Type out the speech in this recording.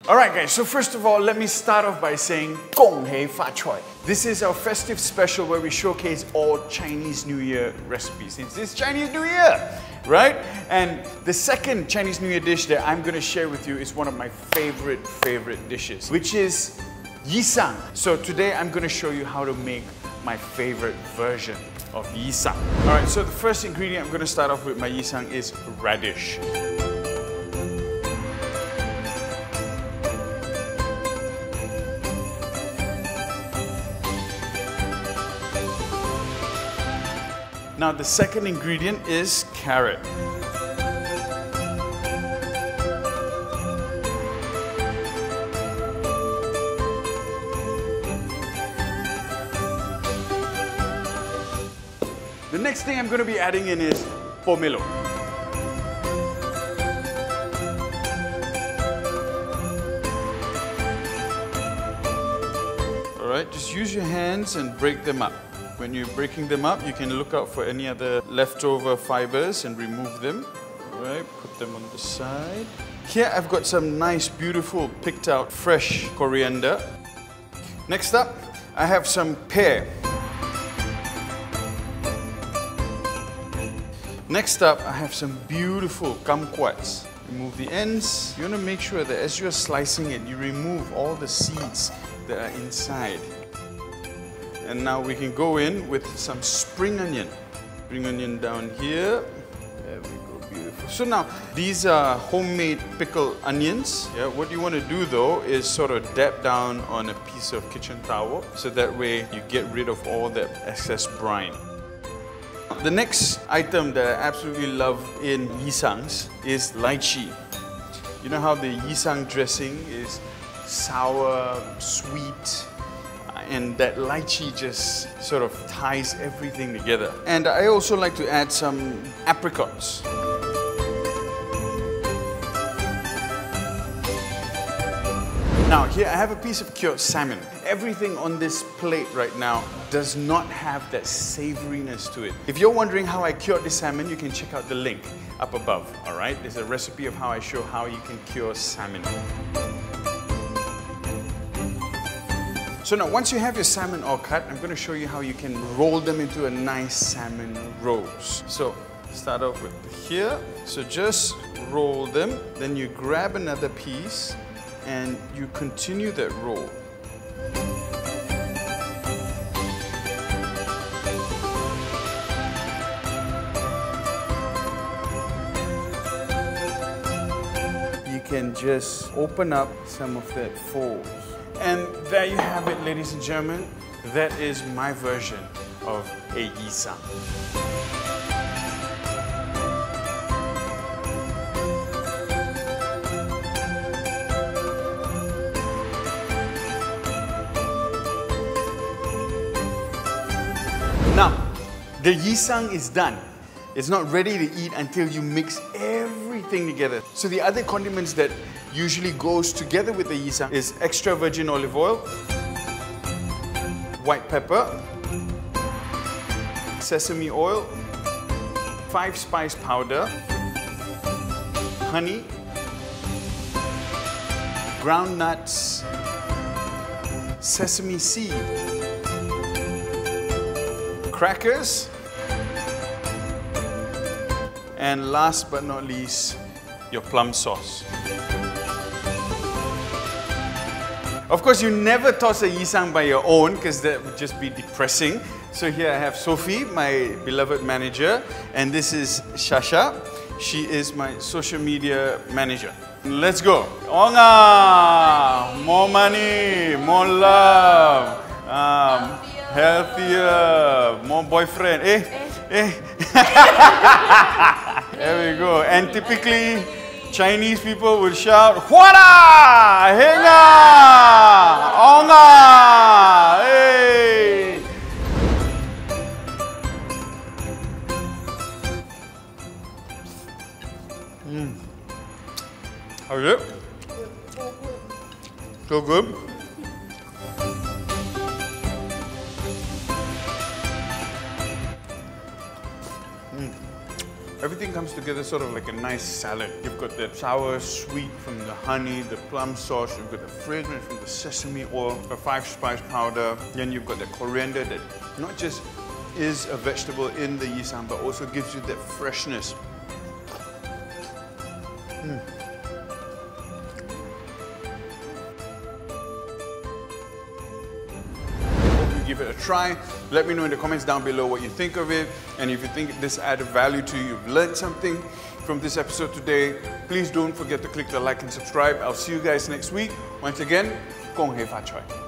Alright guys, so first of all, let me start off by saying Gong Xi Fa Cai. This is our festive special where we showcase all Chinese New Year recipes. Since it's Chinese New Year, right? And the second Chinese New Year dish that I'm going to share with you is one of my favorite dishes, which is Yee Sang. So today I'm going to show you how to make my favorite version of Yee Sang. Alright, so the first ingredient I'm going to start off with my Yee Sang is radish. Now the second ingredient is carrot. The next thing I'm going to be adding in is pomelo. Alright, just use your hands and break them up. When you're breaking them up, you can look out for any other leftover fibers and remove them. Alright, put them on the side. Here I've got some nice, beautiful, picked out, fresh coriander. Next up, I have some pear. Next up, I have some beautiful kumquats. Remove the ends. You want to make sure that as you're slicing it, you remove all the seeds that are inside. And now we can go in with some spring onion. Spring onion down here. There we go, beautiful. So now, these are homemade pickled onions. Yeah, what you want to do though is sort of dab down on a piece of kitchen towel, so that way you get rid of all that excess brine. The next item that I absolutely love in Yee Sangs is lychee. You know how the Yee Sang dressing is sour, sweet, and that lychee just sort of ties everything together. And I also like to add some apricots. Now here I have a piece of cured salmon. Everything on this plate right now does not have that savoriness to it. If you're wondering how I cured the salmon, you can check out the link up above, alright? There's a recipe of how I show how you can cure salmon. So now, once you have your salmon all cut, I'm going to show you how you can roll them into a nice salmon rolls. So, start off with here. So just roll them, then you grab another piece and you continue that roll. You can just open up some of that folds. And there you have it, ladies and gentlemen. That is my version of a Yee Sang. Now, the Yee Sang is done. It's not ready to eat until you mix everything together. So the other condiments that usually goes together with the Yee Sang is extra virgin olive oil, white pepper, sesame oil, 5-spice powder, honey, ground nuts, sesame seed, crackers, and last but not least, your plum sauce. Of course, you never toss a Yee Sang by your own because that would just be depressing. So here I have Sophie, my beloved manager, and this is Shasha. She is my social media manager. Let's go. Onga! More money, more love, healthier, more boyfriend. There we go. And typically, Chinese people will shout, "Huara! Henga! Onga! Hey!" How is it? So good. Everything comes together sort of like a nice salad. You've got the sour, sweet from the honey, the plum sauce, you've got the fragrance from the sesame oil, a 5-spice powder, then you've got the coriander that not just is a vegetable in the Yee Sang, but also gives you that freshness. Give it a try. Let me know in the comments down below what you think of it, and if you think this added value to you, you've learned something from this episode today, please don't forget to click the like and subscribe. I'll see you guys next week. Once again, Gong Xi Fa Cai.